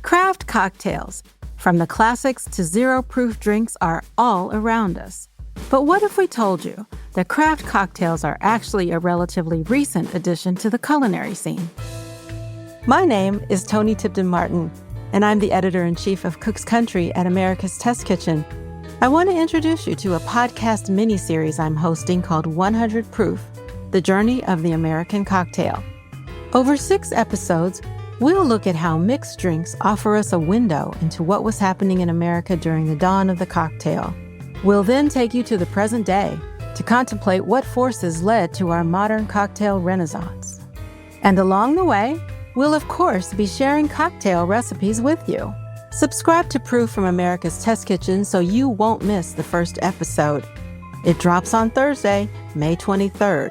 Craft cocktails, from the classics to zero-proof drinks, are all around us. But what if we told you that craft cocktails are actually a relatively recent addition to the culinary scene? My name is Toni Tipton-Martin, and I'm the editor-in-chief of Cook's Country at America's Test Kitchen. I want to introduce you to a podcast mini-series I'm hosting called 100 Proof, The Journey of the American Cocktail. Over 6 episodes, we'll look at how mixed drinks offer us a window into what was happening in America during the dawn of the cocktail. We'll then take you to the present day to contemplate what forces led to our modern cocktail renaissance. And along the way, we'll of course be sharing cocktail recipes with you. Subscribe to Proof from America's Test Kitchen so you won't miss the first episode. It drops on Thursday, May 23rd.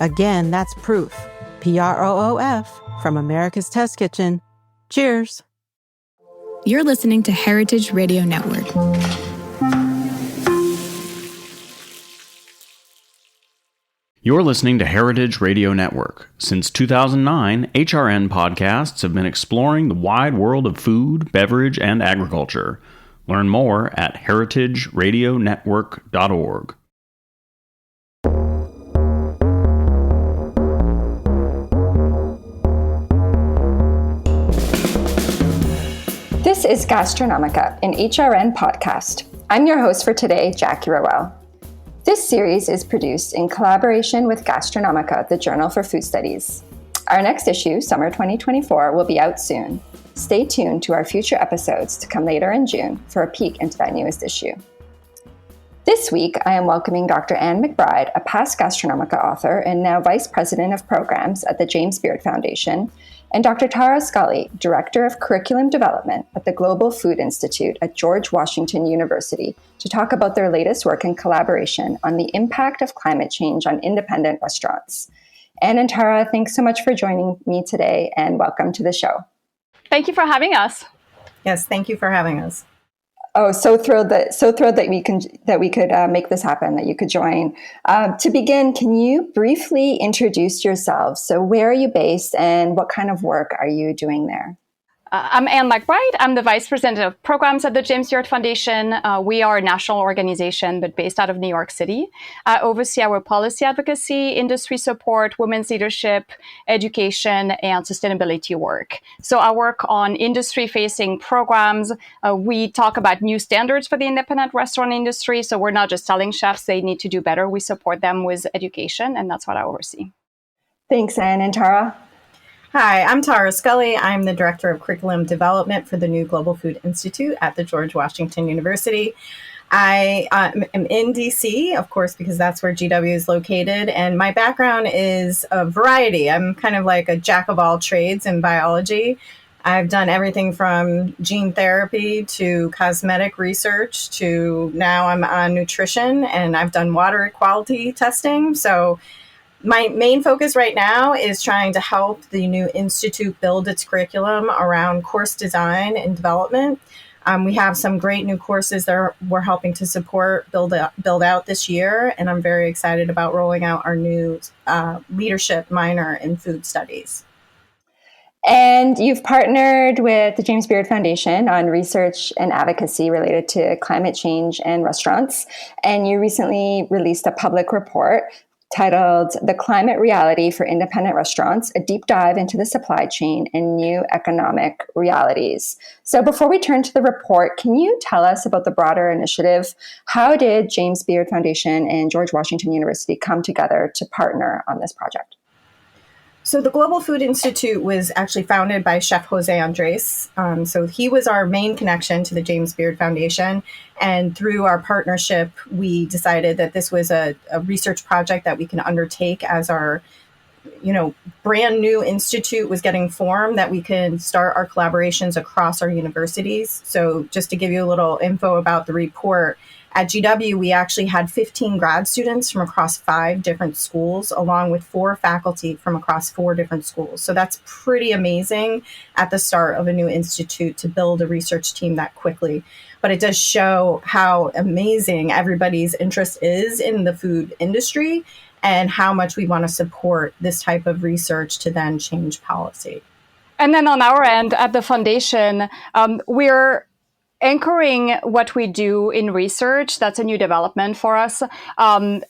Again, that's Proof, Proof, from America's Test Kitchen. Cheers. You're listening to Heritage Radio Network. You're listening to Heritage Radio Network. Since 2009, HRN podcasts have been exploring the wide world of food, beverage, and agriculture. Learn more at heritageradionetwork.org. This is Gastronomica, an HRN podcast. I'm your host for today, Jackie Rowell. This series is produced in collaboration with Gastronomica, the Journal for Food Studies. Our next issue, summer 2024, will be out soon. Stay tuned to our future episodes to come later in June for a peek into that newest issue. This week, I am welcoming Dr. Anne McBride, a past Gastronomica author and now Vice President of Programs at the James Beard Foundation, and Dr. Tara Scully, Director of Curriculum Development at the Global Food Institute at George Washington University, to talk about their latest work in collaboration on the impact of climate change on independent restaurants. Anne and Tara, thanks so much for joining me today, and welcome to the show. Thank you for having us. Yes, thank you for having us. Oh, so thrilled that we could make this happen, that you could join. To begin, can you briefly introduce yourselves? So where are you based and what kind of work are you doing there? I'm Anne McBride. I'm the Vice President of Programs at the James Beard Foundation. We are a national organization, but based out of New York City. I oversee our policy advocacy, industry support, women's leadership, education, and sustainability work. So I work on industry-facing programs. We talk about new standards for the independent restaurant industry. So we're not just telling chefs they need to do better. We support them with education, and that's what I oversee. Thanks, Anne. And Tara? Hi, I'm Tara Scully. I'm the Director of Curriculum Development for the new Global Food Institute at the George Washington University. I am in DC, of course, because that's where GW is located. And my background is a variety. I'm kind of like a jack of all trades in biology. I've done everything from gene therapy to cosmetic research to now I'm on nutrition, and I've done water quality testing. So my main focus right now is trying to help the new institute build its curriculum around course design and development. We have some great new courses that we're helping to support build out this year, and I'm very excited about rolling out our new leadership minor in food studies. And you've partnered with the James Beard Foundation on research and advocacy related to climate change and restaurants, and you recently released a public report titled The Climate Reality for Independent Restaurants, a deep dive into the supply chain and new economic realities. So before we turn to the report, can you tell us about the broader initiative? How did James Beard Foundation and George Washington University come together to partner on this project? So the Global Food Institute was actually founded by Chef Jose Andres. So he was our main connection to the James Beard Foundation. And through our partnership, we decided that this was a research project that we can undertake as our, brand new institute was getting formed, that we can start our collaborations across our universities. So just to give you a little info about the report, at GW, we actually had 15 grad students from across 5 different schools, along with 4 faculty from across 4 different schools. So that's pretty amazing at the start of a new institute to build a research team that quickly. But it does show how amazing everybody's interest is in the food industry and how much we want to support this type of research to then change policy. And then on our end at the foundation, we're anchoring what we do in research. That's a new development for us, and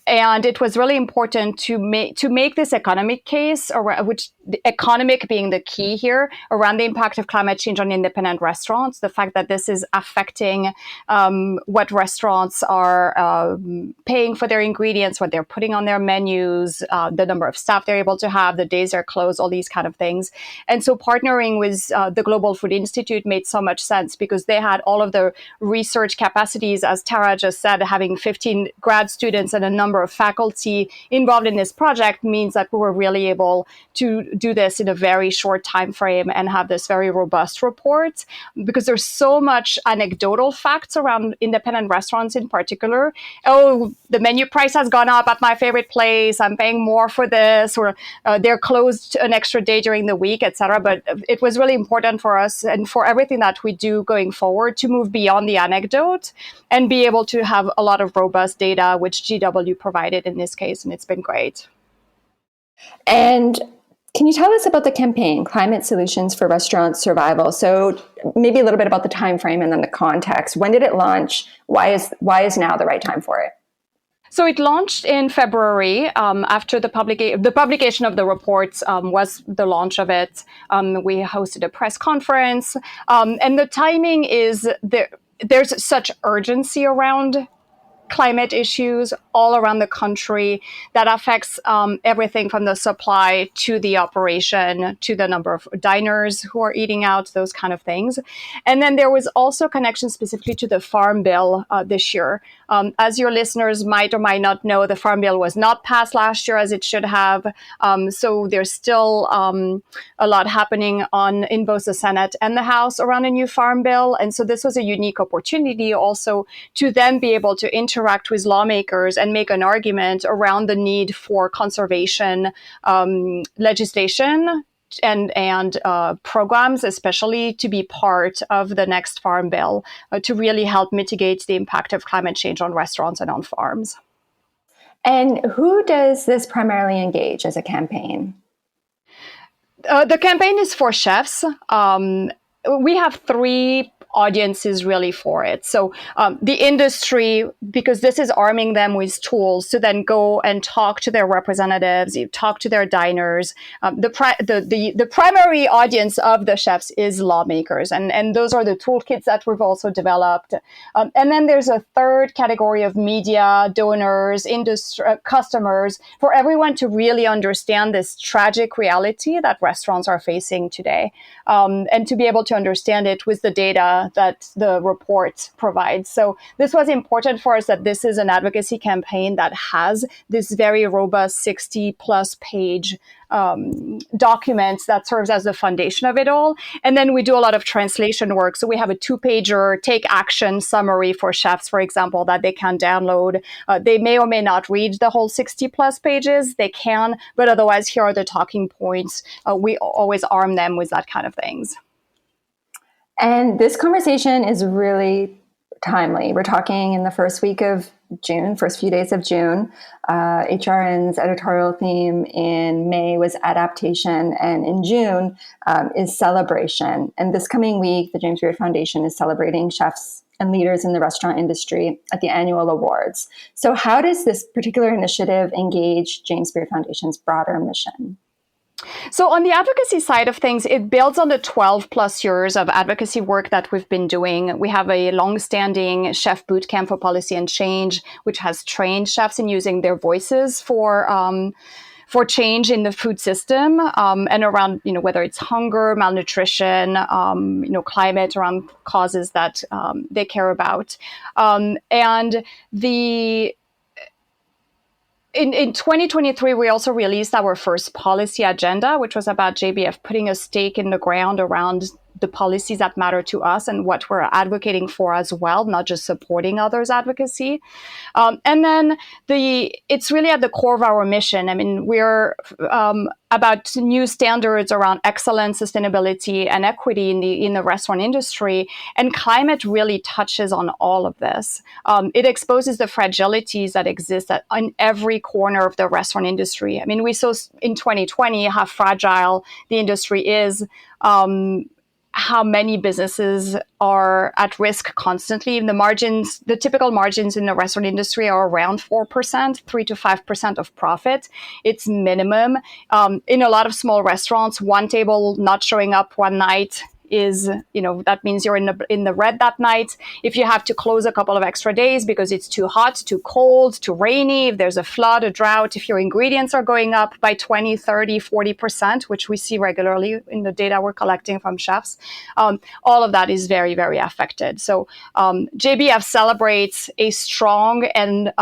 it was really important to make this economic case, which the economic being the key here, around the impact of climate change on independent restaurants. The fact that this is affecting what restaurants are paying for their ingredients, what they're putting on their menus, the number of staff they're able to have, the days they're closed, all these kind of things. And so partnering with the Global Food Institute made so much sense because they had all of the research capacities, as Tara just said. Having 15 grad students and a number of faculty involved in this project means that we were really able to do this in a very short time frame and have this very robust report, because there's so much anecdotal facts around independent restaurants in particular. Oh, the menu price has gone up at my favorite place, I'm paying more for this, or they're closed an extra day during the week, etc. But it was really important for us and for everything that we do going forward to move beyond the anecdote and be able to have a lot of robust data, which GW provided in this case, and it's been great. And can you tell us about the campaign, Climate Solutions for Restaurant Survival? So maybe a little bit about the time frame and then the context. When did it launch? Why is now the right time for it? So it launched in February after the publication of the reports was the launch of it. We hosted a press conference, and the timing is there's such urgency around climate issues all around the country that affects everything from the supply to the operation to the number of diners who are eating out, those kind of things. And then there was also connection specifically to the Farm Bill this year. As your listeners might or might not know, the Farm Bill was not passed last year as it should have. So there's still a lot happening in both the Senate and the House around a new Farm Bill. And so this was a unique opportunity also to then be able to interact with lawmakers and make an argument around the need for conservation legislation and programs, especially to be part of the next Farm Bill to really help mitigate the impact of climate change on restaurants and on farms. And who does this primarily engage as a campaign? The campaign is for chefs. We have three audiences really for it. So the industry, because this is arming them with tools to then go and talk to their representatives, talk to their diners. The primary audience of the chefs is lawmakers, and those are the toolkits that we've also developed. And then there's a third category of media, donors, industry, customers, for everyone to really understand this tragic reality that restaurants are facing today, and to be able to understand it with the data that the report provides. So this was important for us, that this is an advocacy campaign that has this very robust 60-plus page document that serves as the foundation of it all. And then we do a lot of translation work. So we have a 2-pager take action summary for chefs, for example, that they can download. They may or may not read the whole 60-plus pages. They can, but otherwise, here are the talking points. We always arm them with that kind of things. And this conversation is really timely. We're talking in the first week of June, first few days of June. HRN's editorial theme in May was adaptation, and in June is celebration. And this coming week, the James Beard Foundation is celebrating chefs and leaders in the restaurant industry at the annual awards. So how does this particular initiative engage James Beard Foundation's broader mission? So on the advocacy side of things, it builds on the 12 plus years of advocacy work that we've been doing. We have a long-standing chef bootcamp for policy and change, which has trained chefs in using their voices for change in the food system, and around, whether it's hunger, malnutrition, climate, around causes that they care about. In 2023, we also released our first policy agenda, which was about JBF putting a stake in the ground around the policies that matter to us and what we're advocating for as well, not just supporting others' advocacy. And then it's really at the core of our mission. I mean, we're about new standards around excellence, sustainability, and equity in the restaurant industry. And climate really touches on all of this. It exposes the fragilities that exist in every corner of the restaurant industry. I mean, we saw in 2020 how fragile the industry is, how many businesses are at risk constantly. The typical margins in the restaurant industry are around 4%, 3 to 5% of profit. It's minimum. In a lot of small restaurants, one table not showing up one night is, that means you're in the red that night. If you have to close a couple of extra days because it's too hot, too cold, too rainy, if there's a flood, a drought, if your ingredients are going up by 20, 30, 40%, which we see regularly in the data we're collecting from chefs, all of that is very, very affected. So JBF celebrates a strong and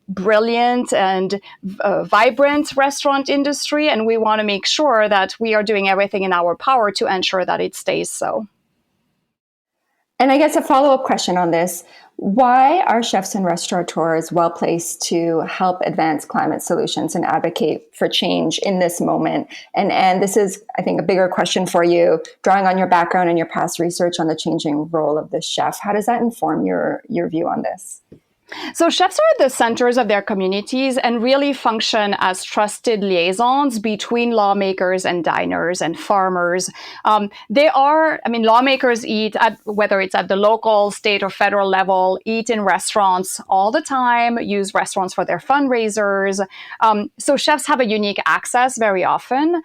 brilliant and vibrant restaurant industry, and we want to make sure that we are doing everything in our power to ensure that it stays so. And I guess a follow-up question on this, why are chefs and restaurateurs well placed to help advance climate solutions and advocate for change in this moment? And this is, I think, a bigger question for you, drawing on your background and your past research on the changing role of the chef. How does that inform your view on this? So chefs are at the centers of their communities and really function as trusted liaisons between lawmakers and diners and farmers. Lawmakers eat whether it's at the local, state, or federal level, eat in restaurants all the time, use restaurants for their fundraisers. So chefs have a unique access very often.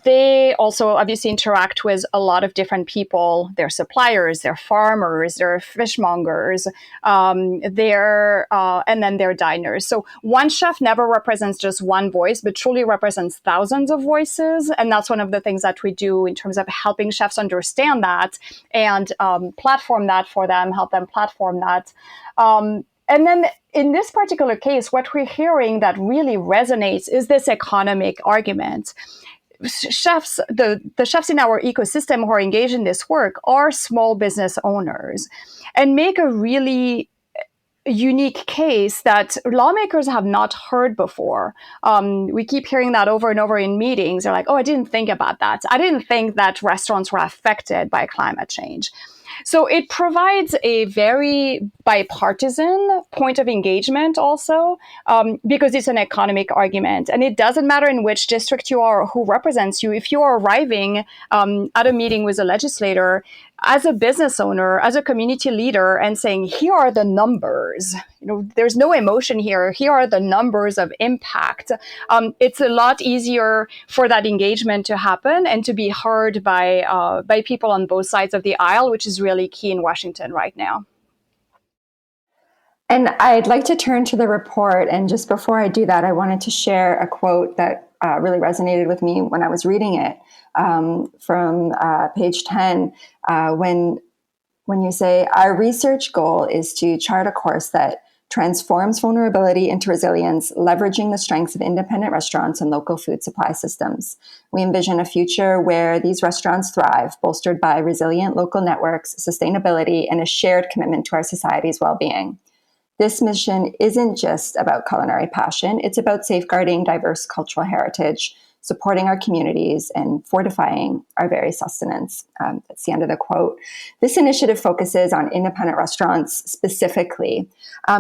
They also obviously interact with a lot of different people, their suppliers, their farmers, their fishmongers, and then their diners. So one chef never represents just one voice, but truly represents thousands of voices. And that's one of the things that we do in terms of helping chefs understand that and platform that for them, help them platform that. And then in this particular case, what we're hearing that really resonates is this economic argument. Chefs, the chefs in our ecosystem who are engaged in this work are small business owners and make a really unique case that lawmakers have not heard before. We keep hearing that over and over in meetings. They're like, oh, I didn't think about that. I didn't think that restaurants were affected by climate change. So it provides a very bipartisan point of engagement also, because it's an economic argument. And it doesn't matter in which district you are or who represents you. If you are arriving at a meeting with a legislator, as a business owner, as a community leader, and saying, here are the numbers, there's no emotion here. Here are the numbers of impact. It's a lot easier for that engagement to happen and to be heard by people on both sides of the aisle, which is really key in Washington right now. And I'd like to turn to the report. And just before I do that, I wanted to share a quote that really resonated with me when I was reading it, from page 10, when you say, our research goal is to chart a course that transforms vulnerability into resilience, leveraging the strengths of independent restaurants and local food supply systems. We envision a future where these restaurants thrive, bolstered by resilient local networks, sustainability, and a shared commitment to our society's well-being. This mission isn't just about culinary passion, it's about safeguarding diverse cultural heritage, supporting our communities, and fortifying our very sustenance. That's the end of the quote. This initiative focuses on independent restaurants specifically.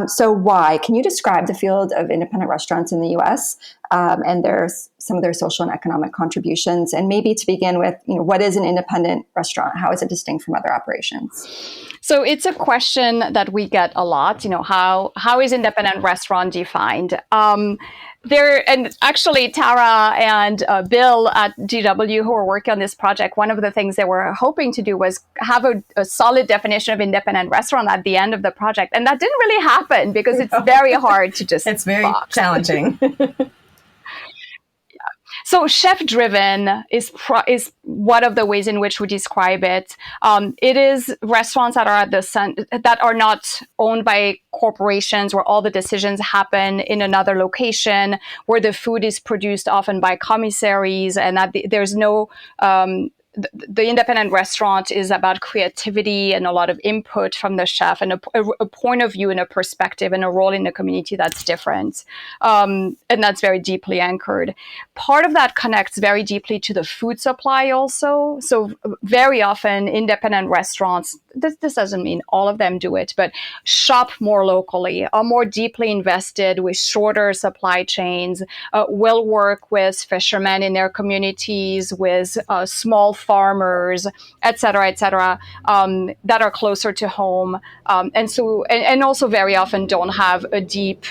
So why? Can you describe the field of independent restaurants in the U.S. And some of their social and economic contributions? And maybe to begin with, what is an independent restaurant? How is it distinct from other operations? So it's a question that we get a lot. How is independent restaurant defined? And actually, Tara and Bill at GW, who are working on this project, one of the things they were hoping to do was have a solid definition of independent restaurant at the end of the project. And that didn't really happen because it's very hard to just It's very challenging. So chef-driven is one of the ways in which we describe it. It is restaurants that are at the that are not owned by corporations, where all the decisions happen in another location, where the food is produced often by commissaries, and that there's no the independent restaurant is about creativity and a lot of input from the chef and a point of view and a perspective and a role in the community that's different. And that's very deeply anchored. Part of that connects very deeply to the food supply also. So very often independent restaurants, this doesn't mean all of them do it, but shop more locally, are more deeply invested with shorter supply chains, will work with fishermen in their communities, with small farmers, et cetera, that are closer to home. And also very often don't have a deep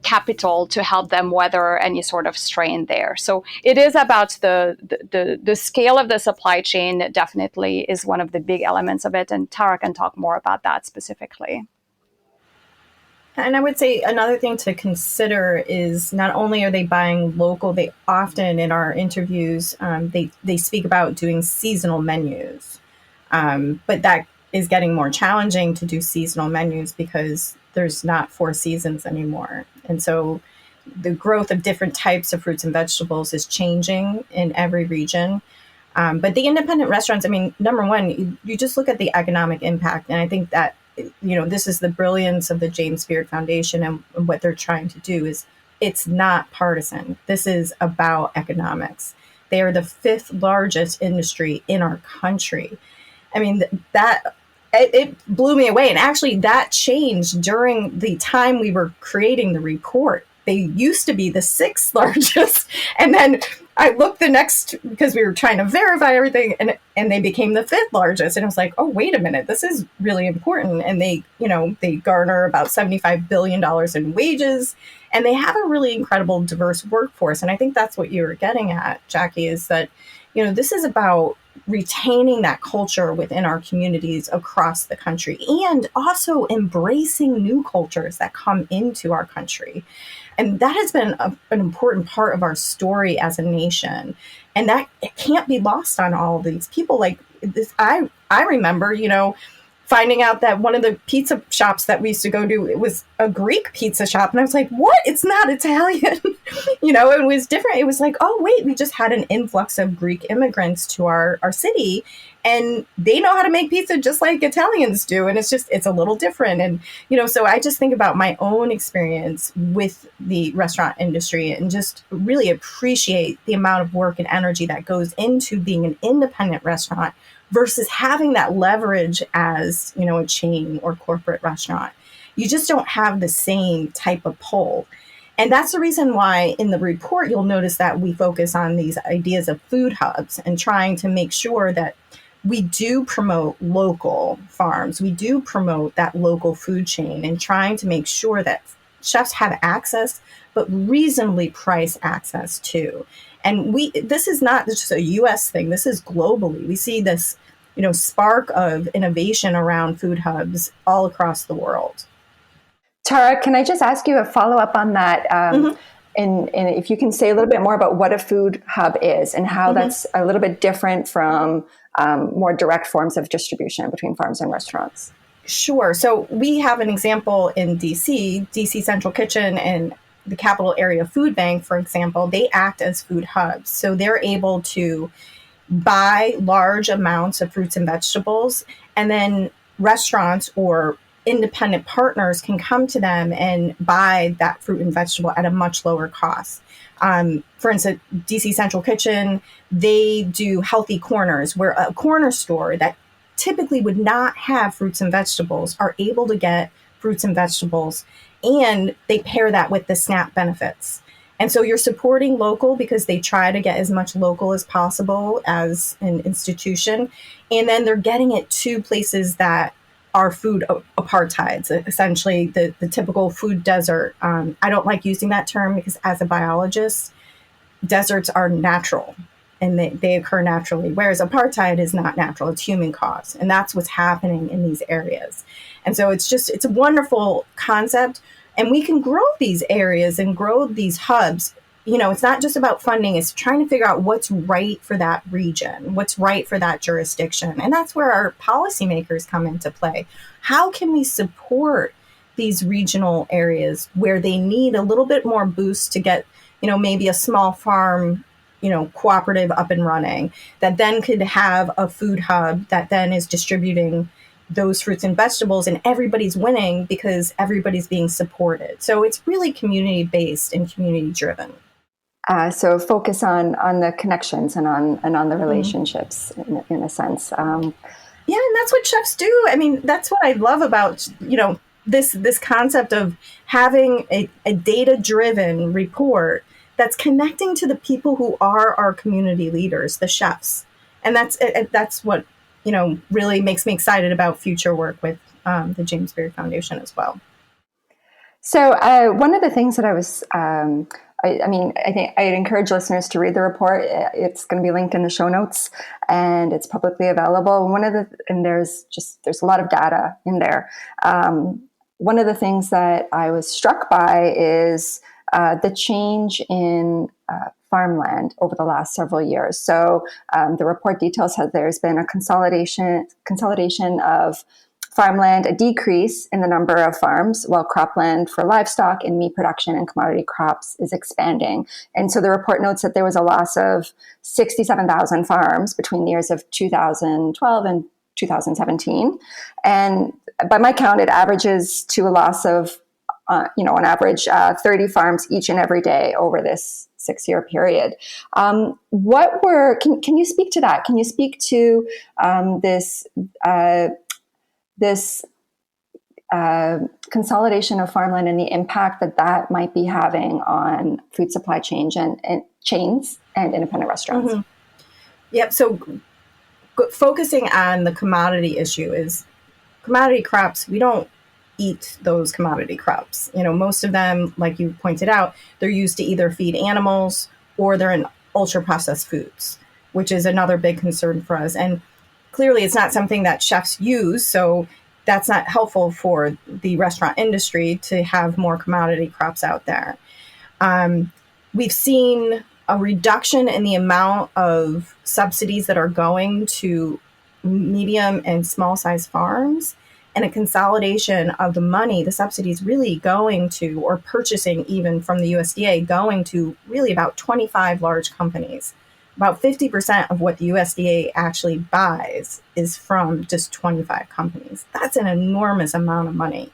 capital to help them weather any sort of strain there. So it is about the scale of the supply chain definitely is one of the big elements of it. And Tara can talk more about that specifically. And I would say another thing to consider is not only are they buying local, they often in our interviews, they speak about doing seasonal menus. But that is getting more challenging to do seasonal menus because there's not 4 seasons anymore. And so the growth of different types of fruits and vegetables is changing in every region. But the independent restaurants, I mean, number one, you just look at the economic impact. And I think that, this is the brilliance of the James Beard Foundation and what they're trying to do is it's not partisan. This is about economics. They are the 5th largest industry in our country. I mean, it blew me away. And actually that changed during the time we were creating the report. They used to be the 6th largest. And then I looked because we were trying to verify everything and they became the 5th largest. And I was like, oh, wait a minute, this is really important. And they garner about $75 billion in wages and they have a really incredible diverse workforce. And I think that's what you were getting at, Jackie, is that, this is about retaining that culture within our communities across the country and also embracing new cultures that come into our country. And that has been an important part of our story as a nation. And that can't be lost on all of these people. Like this, I remember, finding out that one of the pizza shops that we used to go to, it was a Greek pizza shop. And I was like, what? It's not Italian. It was different. It was like, oh, wait, we just had an influx of Greek immigrants to our city. And they know how to make pizza just like Italians do. And it's a little different. And, so I just think about my own experience with the restaurant industry and just really appreciate the amount of work and energy that goes into being an independent restaurant versus having that leverage as, a chain or corporate restaurant. You just don't have the same type of pull. And that's the reason why in the report, you'll notice that we focus on these ideas of food hubs and trying to make sure that we do promote local farms. We do promote that local food chain and trying to make sure that chefs have access, but reasonably priced access too. And this is not just a U.S. thing. This is globally. We see this, spark of innovation around food hubs all across the world. Tara, can I just ask you a follow-up on that? And if you can say a little bit more about what a food hub is and how that's a little bit different from more direct forms of distribution between farms and restaurants. Sure. So we have an example in DC Central Kitchen and the Capital Area Food Bank, for example. They act as food hubs. So they're able to buy large amounts of fruits and vegetables, and then restaurants or independent partners can come to them and buy that fruit and vegetable at a much lower cost. For instance, DC Central Kitchen, they do healthy corners where a corner store that typically would not have fruits and vegetables are able to get fruits and vegetables, and they pair that with the SNAP benefits. And so you're supporting local because they try to get as much local as possible as an institution. And then they're getting it to places that are food apartheids, essentially the typical food desert. I don't like using that term because as a biologist, deserts are natural and they occur naturally, whereas apartheid is not natural, it's human caused. And that's what's happening in these areas. And so it's a wonderful concept. And we can grow these areas and grow these hubs. It's not just about funding, it's trying to figure out what's right for that region, what's right for that jurisdiction. And that's where our policymakers come into play. How can we support these regional areas where they need a little bit more boost to get, maybe a small farm, cooperative up and running that then could have a food hub that then is distributing those fruits and vegetables, and everybody's winning because everybody's being supported. So it's really community-based and community-driven. So focus on the connections and on the relationships in a sense. Yeah, and that's what chefs do. I mean, that's what I love about, this concept of having a data-driven report that's connecting to the people who are our community leaders, the chefs. And that's what, really makes me excited about future work with the James Beard Foundation as well. So one of the things that I was, I think I'd encourage listeners to read the report. It's going to be linked in the show notes, and it's publicly available. And there's a lot of data in there. One of the things that I was struck by is the change in farmland over the last several years. So the report details how there's been a consolidation of farmland, a decrease in the number of farms, while cropland for livestock and meat production and commodity crops is expanding. And so the report notes that there was a loss of 67,000 farms between the years of 2012 and 2017. And by my count, it averages to a loss of, on average, 30 farms each and every day over this 6-year period. Can you speak to that? Can you speak to this consolidation of farmland and the impact that might be having on food supply chains and chains and independent restaurants? Mm-hmm. Yep. So focusing on the commodity issue is commodity crops. We don't eat those commodity crops. Most of them, like you pointed out, they're used to either feed animals or they're in ultra processed foods, which is another big concern for us. And clearly it's not something that chefs use. So that's not helpful for the restaurant industry to have more commodity crops out there. We've seen a reduction in the amount of subsidies that are going to medium and small size farms, and a consolidation of the money, the subsidies really going to, or purchasing even from the USDA, going to really about 25 large companies. About 50% of what the USDA actually buys is from just 25 companies. That's an enormous amount of money.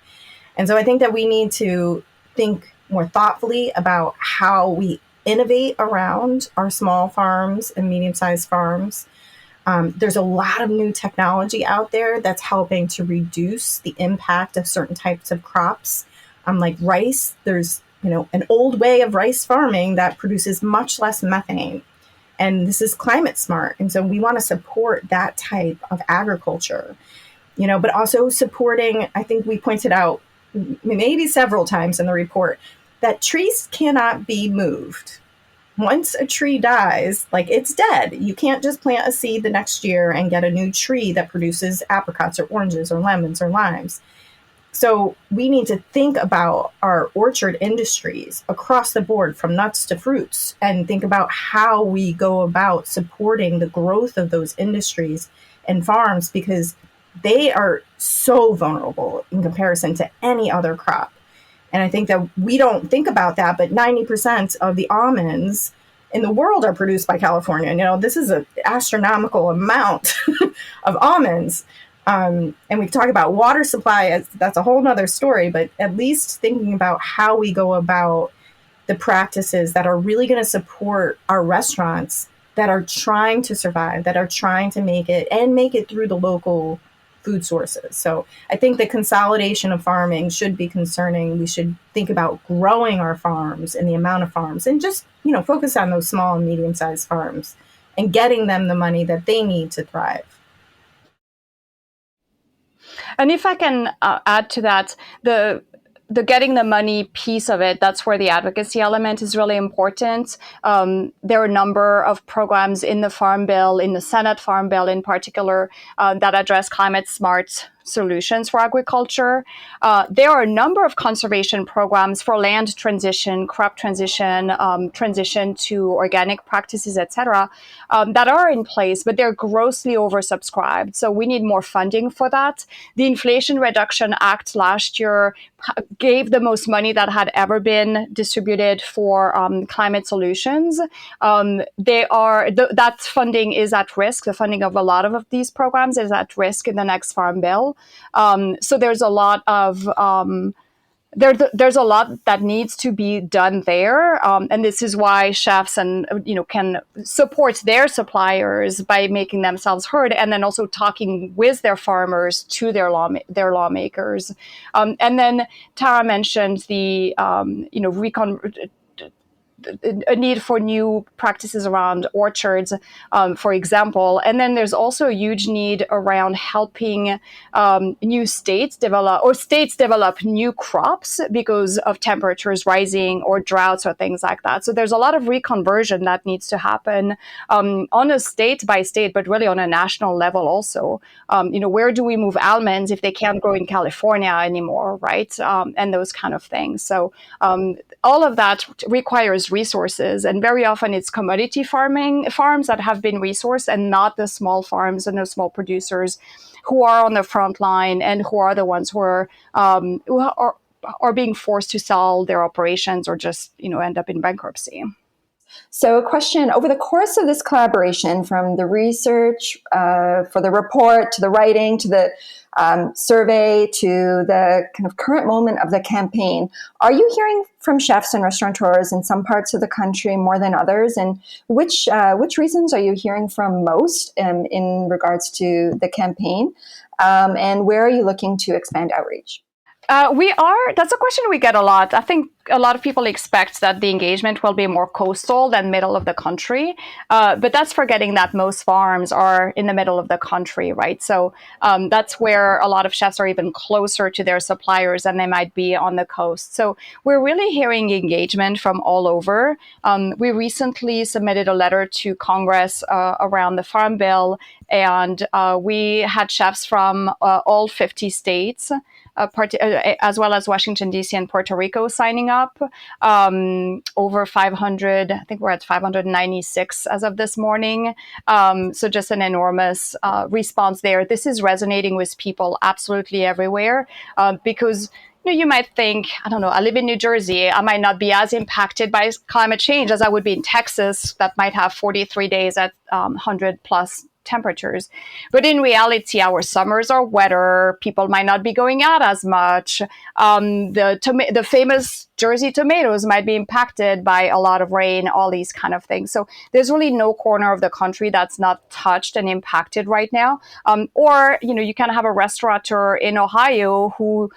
And so I think that we need to think more thoughtfully about how we innovate around our small farms and medium-sized farms. There's a lot of new technology out there that's helping to reduce the impact of certain types of crops. Like rice, there's an old way of rice farming that produces much less methane. And this is climate smart. And so we want to support that type of agriculture, but also supporting, I think we pointed out maybe several times in the report, that trees cannot be moved. Once a tree dies, it's dead. You can't just plant a seed the next year and get a new tree that produces apricots or oranges or lemons or limes. So we need to think about our orchard industries across the board, from nuts to fruits, and think about how we go about supporting the growth of those industries and farms, because they are so vulnerable in comparison to any other crop. And I think that we don't think about that, but 90% of the almonds in the world are produced by California. This is an astronomical amount of almonds. And we talk about water supply, that's a whole nother story, but at least thinking about how we go about the practices that are really going to support our restaurants that are trying to survive, that are trying to make it through the local food sources. So I think the consolidation of farming should be concerning. We should think about growing our farms and the amount of farms, and just, focus on those small and medium-sized farms and getting them the money that they need to thrive. And if I can add to that, the getting the money piece of it, that's where the advocacy element is really important. There are a number of programs in the Farm Bill, in the Senate Farm Bill in particular, that address climate smart solutions for agriculture. There are a number of conservation programs for land transition, crop transition, transition to organic practices, etc., that are in place, but they're grossly oversubscribed. So we need more funding for that. The Inflation Reduction Act last year gave the most money that had ever been distributed for climate solutions. That funding is at risk. The funding of a lot of these programs is at risk in the next Farm Bill. So there's a lot of there's a lot that needs to be done there, and this is why chefs can support their suppliers by making themselves heard, and then also talking with their farmers to their lawmakers. And then Tara mentioned the a need for new practices around orchards, for example. And then there's also a huge need around helping new states develop new crops because of temperatures rising or droughts or things like that. So there's a lot of reconversion that needs to happen on a state by state, but really on a national level also. Where do we move almonds if they can't grow in California anymore, right? And those kind of things. So all of that requires resources, and very often it's commodity farms that have been resourced, and not the small farms and the small producers who are on the front line and who are the ones who are being forced to sell their operations or just end up in bankruptcy. So a question, over the course of this collaboration, from the research for the report to the writing to the survey to the kind of current moment of the campaign, are you hearing from chefs and restaurateurs in some parts of the country more than others? And which reasons are you hearing from most in regards to the campaign? And where are you looking to expand outreach? That's a question we get a lot. I think a lot of people expect that the engagement will be more coastal than middle of the country. But that's forgetting that most farms are in the middle of the country, right? So that's where a lot of chefs are even closer to their suppliers than they might be on the coast. So we're really hearing engagement from all over. We recently submitted a letter to Congress around the Farm Bill, and we had chefs from all 50 states, as well as Washington, D.C. and Puerto Rico signing up. Over 500, I think we're at 596 as of this morning. So just an enormous response there. This is resonating with people absolutely everywhere because you might think, I don't know, I live in New Jersey. I might not be as impacted by climate change as I would be in Texas that might have 43 days at 100 plus temperatures. But in reality, our summers are wetter. People might not be going out as much. The famous Jersey tomatoes might be impacted by a lot of rain, all these kind of things. So there's really no corner of the country that's not touched and impacted right now. Or you can have a restaurateur in Ohio who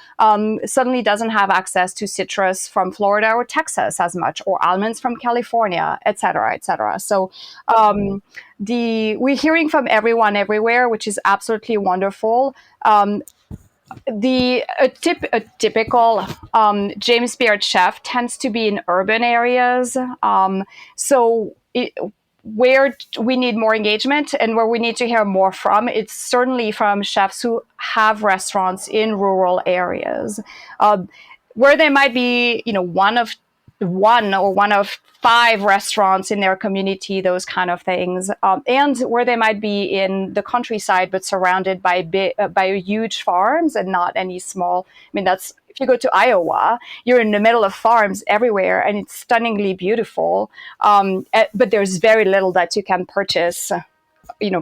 suddenly doesn't have access to citrus from Florida or Texas as much, or almonds from California, et cetera, et cetera. So we're hearing from everyone everywhere, which is absolutely wonderful. A typical James Beard chef tends to be in urban areas. Where we need more engagement and where we need to hear more from, it's certainly from chefs who have restaurants in rural areas, where they might be, one of 5 restaurants in their community, those kind of things, and where they might be in the countryside but surrounded by huge farms and not any small. I mean, that's, if you go to Iowa, you're in the middle of farms everywhere, and it's stunningly beautiful. But there's very little that you can purchase,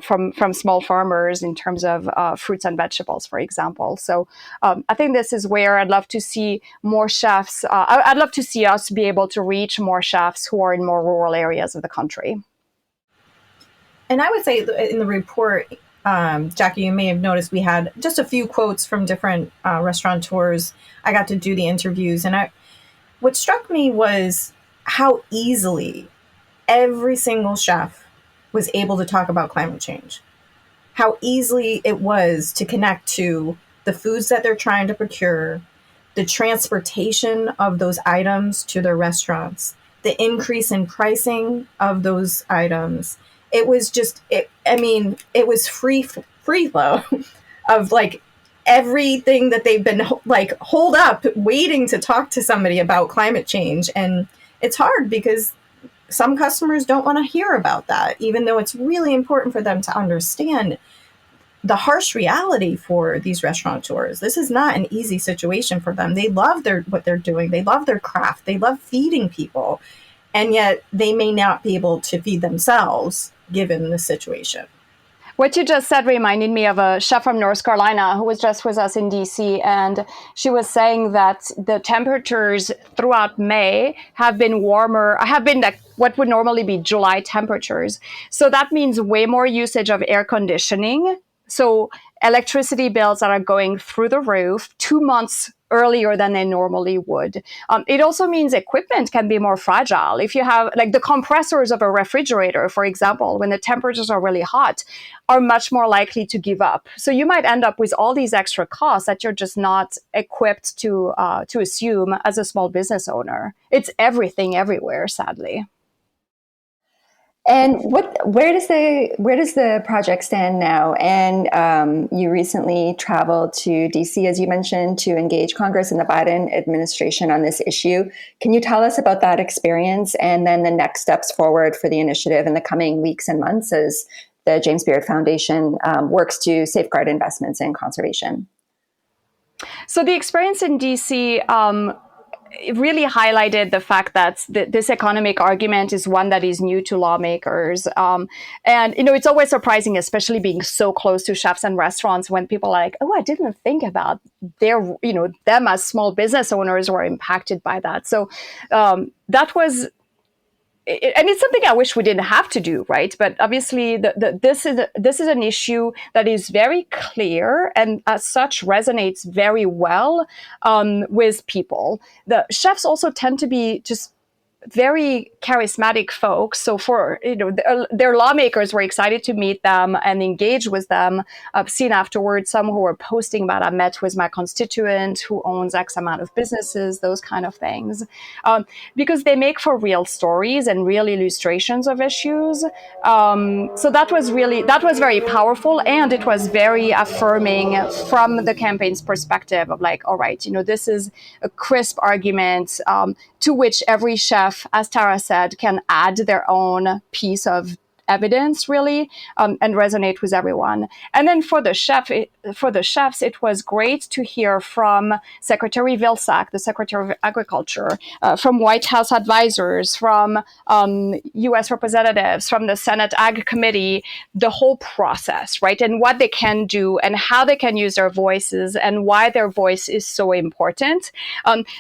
from small farmers in terms of fruits and vegetables, for example. So I think this is where I'd love to see more chefs. I'd love to see us be able to reach more chefs who are in more rural areas of the country. And I would say in the report, Jackie, you may have noticed we had just a few quotes from different restaurateurs. I got to do the interviews, and what struck me was how easily every single chef was able to talk about climate change, how easily it was to connect to the foods that they're trying to procure, the transportation of those items to their restaurants, the increase in pricing of those items. It was just, it was free flow of like everything that they've been like holed up waiting to talk to somebody about climate change. And it's hard because some customers don't want to hear about that, even though it's really important for them to understand the harsh reality for these restaurateurs. This is not an easy situation for them. They love what they're doing. They love their craft. They love feeding people. And yet they may not be able to feed themselves given the situation. What you just said reminded me of a chef from North Carolina who was just with us in DC, and she was saying that the temperatures throughout May have been warmer, have been like what would normally be July temperatures. So that means way more usage of air conditioning. So electricity bills that are going through the roof 2 months earlier than they normally would. It also means equipment can be more fragile. If you have like the compressors of a refrigerator, for example, when the temperatures are really hot, are much more likely to give up. So you might end up with all these extra costs that you're just not equipped to assume as a small business owner. It's everything everywhere, sadly. And where does the project stand now? And you recently traveled to DC, as you mentioned, to engage Congress and the Biden administration on this issue. Can you tell us about that experience and then the next steps forward for the initiative in the coming weeks and months as the James Beard Foundation works to safeguard investments in conservation? So the experience in DC it really highlighted the fact that this economic argument is one that is new to lawmakers. And, it's always surprising, especially being so close to chefs and restaurants, when people are like, oh, I didn't think about them as small business owners were impacted by that. So that was, and it's something I wish we didn't have to do, right? But obviously, this is an issue that is very clear and, as such, resonates very well with people. The chefs also tend to be just very charismatic folks. So their lawmakers were excited to meet them and engage with them. I've seen afterwards some who were posting about, I met with my constituent who owns X amount of businesses, those kind of things, because they make for real stories and real illustrations of issues. So that was very powerful, and it was very affirming from the campaign's perspective of like, all right, this is a crisp argument to which every chef, as Tara said, can add their own piece of evidence, really, and resonate with everyone. And then for the chefs, it was great to hear from Secretary Vilsack, the Secretary of Agriculture, from White House advisors, from U.S. representatives, from the Senate Ag Committee, the whole process, right? And what they can do and how they can use their voices and why their voice is so important.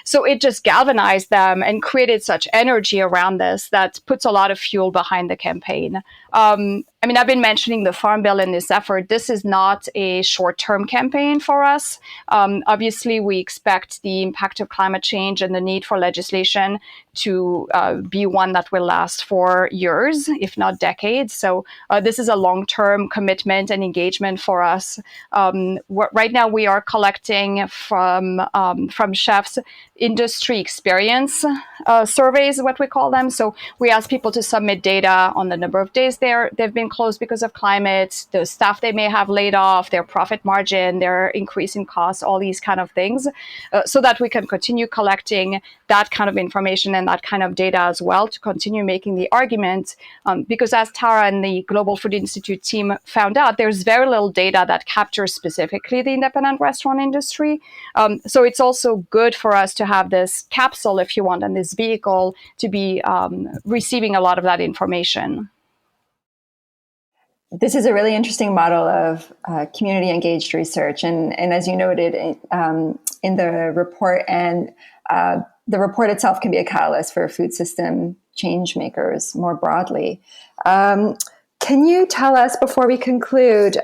So it just galvanized them and created such energy around this that puts a lot of fuel behind the campaign. I've been mentioning the Farm Bill in this effort. This is not a short-term campaign for us. Obviously, we expect the impact of climate change and the need for legislation to be one that will last for years, if not decades. So this is a long-term commitment and engagement for us. Right now, we are collecting from chefs industry experience surveys, what we call them. So we ask people to submit data on the number of days they've been closed because of climate, the staff they may have laid off, their profit margin, their increase in costs, all these kind of things, so that we can continue collecting that kind of information and that kind of data as well to continue making the argument. Because as Tara and the Global Food Institute team found out, there's very little data that captures specifically the independent restaurant industry. So it's also good for us to have this capsule, if you want, and this vehicle to be receiving a lot of that information. This is a really interesting model of community engaged research. And as you noted in the report, and the report itself can be a catalyst for food system change makers more broadly. Can you tell us, before we conclude,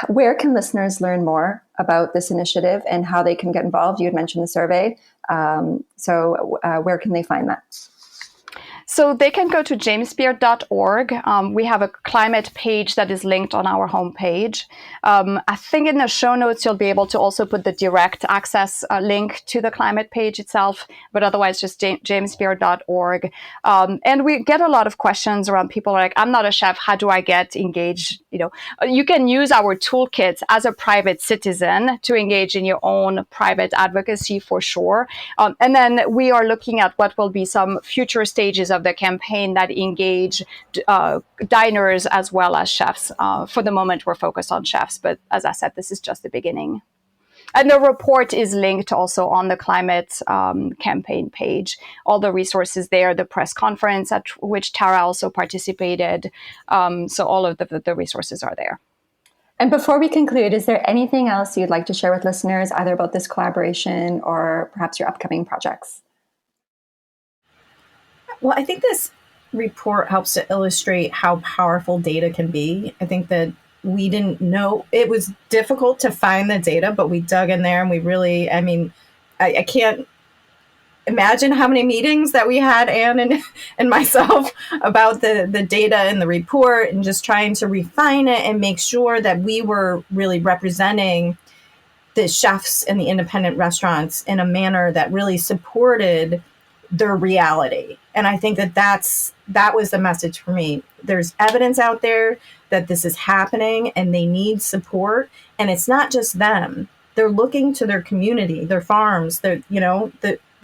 where can listeners learn more about this initiative and how they can get involved? You had mentioned the survey. So where can they find that? So they can go to jamesbeard.org. We have a climate page that is linked on our homepage. I think in the show notes, you'll be able to also put the direct access link to the climate page itself, but otherwise just jamesbeard.org. And we get a lot of questions around people like, I'm not a chef. How do I get engaged? You can use our toolkit as a private citizen to engage in your own private advocacy for sure. And then we are looking at what will be some future stages of the campaign that engage diners as well as chefs. For the moment, we're focused on chefs, but as I said, this is just the beginning. And the report is linked also on the climate campaign page. All the resources there, the press conference at which Tara also participated. So all of the resources are there. And before we conclude, is there anything else you'd like to share with listeners, either about this collaboration or perhaps your upcoming projects? Well, I think this report helps to illustrate how powerful data can be. I think that we didn't know, it was difficult to find the data, but we dug in there and we really, I can't imagine how many meetings that we had, Anne and myself, about the data and the report, and just trying to refine it and make sure that we were really representing the chefs and the independent restaurants in a manner that really supported their reality. And I think that was the message for me. There's evidence out there that this is happening and they need support. And it's not just them. They're looking to their community, their farms, the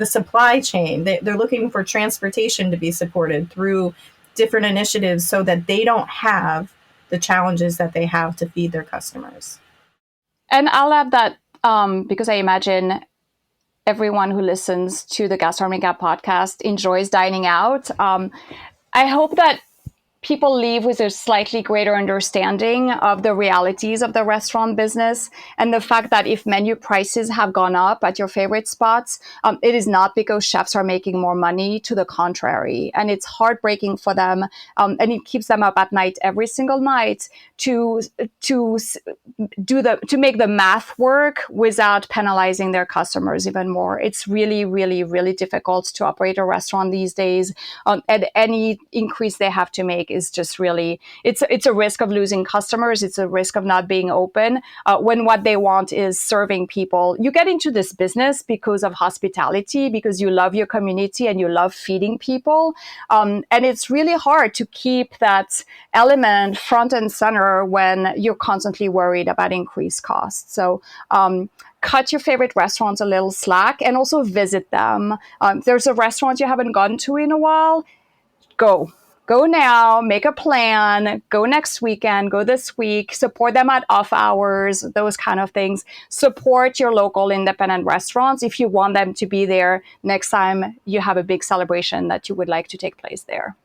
supply chain. They're looking for transportation to be supported through different initiatives so that they don't have the challenges that they have to feed their customers. And I'll add that because I imagine everyone who listens to the Gastronomica podcast enjoys dining out. I hope that people leave with a slightly greater understanding of the realities of the restaurant business and the fact that if menu prices have gone up at your favorite spots, it is not because chefs are making more money. To the contrary, and it's heartbreaking for them, and it keeps them up at night every single night to make the math work without penalizing their customers even more. It's really, really, really difficult to operate a restaurant these days, and any increase they have to make is just really, it's a risk of losing customers. It's a risk of not being open when what they want is serving people. You get into this business because of hospitality, because you love your community and you love feeding people. And it's really hard to keep that element front and center when you're constantly worried about increased costs. So cut your favorite restaurants a little slack and also visit them. If there's a restaurant you haven't gone to in a while, Go now, make a plan, go next weekend, go this week, support them at off hours, those kind of things. Support your local independent restaurants if you want them to be there next time you have a big celebration that you would like to take place there.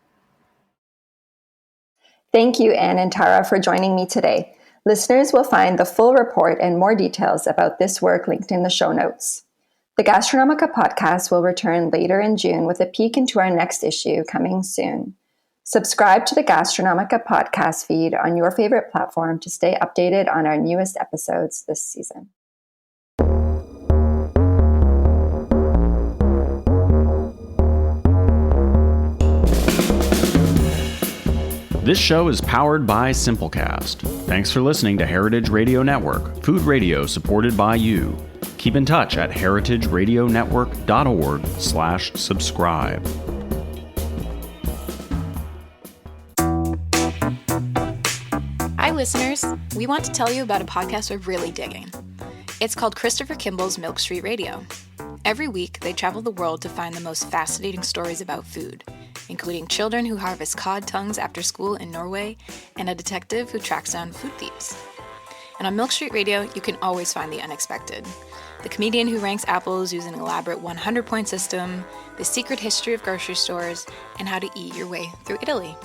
Thank you, Anne and Tara, for joining me today. Listeners will find the full report and more details about this work linked in the show notes. The Gastronomica podcast will return later in June with a peek into our next issue coming soon. Subscribe to the Gastronomica podcast feed on your favorite platform to stay updated on our newest episodes this season. This show is powered by Simplecast. Thanks for listening to Heritage Radio Network, food radio supported by you. Keep in touch at heritageradionetwork.org/subscribe. Hi, listeners. We want to tell you about a podcast we're really digging. It's called Christopher Kimball's Milk Street Radio. Every week, they travel the world to find the most fascinating stories about food, including children who harvest cod tongues after school in Norway and a detective who tracks down food thieves. And on Milk Street Radio, you can always find the unexpected. The comedian who ranks apples using an elaborate 100-point system, the secret history of grocery stores, and how to eat your way through Italy.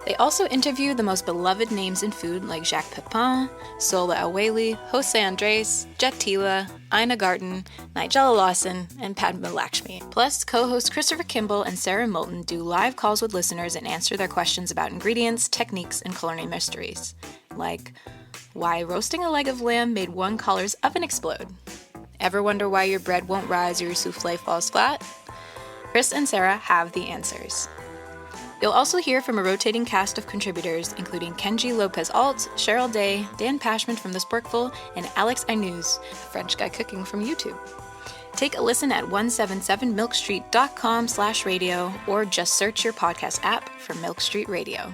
They also interview the most beloved names in food like Jacques Pepin, Sola El-Whaley, Jose Andres, Jet Tila, Ina Garten, Nigella Lawson, and Padma Lakshmi. Plus, co-hosts Christopher Kimball and Sarah Moulton do live calls with listeners and answer their questions about ingredients, techniques, and culinary mysteries. Like, why roasting a leg of lamb made one color's oven explode? Ever wonder why your bread won't rise or your souffle falls flat? Chris and Sarah have the answers. You'll also hear from a rotating cast of contributors, including Kenji Lopez-Alt, Cheryl Day, Dan Pashman from The Sporkful, and Alex Ainuz, a French guy cooking from YouTube. Take a listen at 177milkstreet.com/radio or just search your podcast app for Milk Street Radio.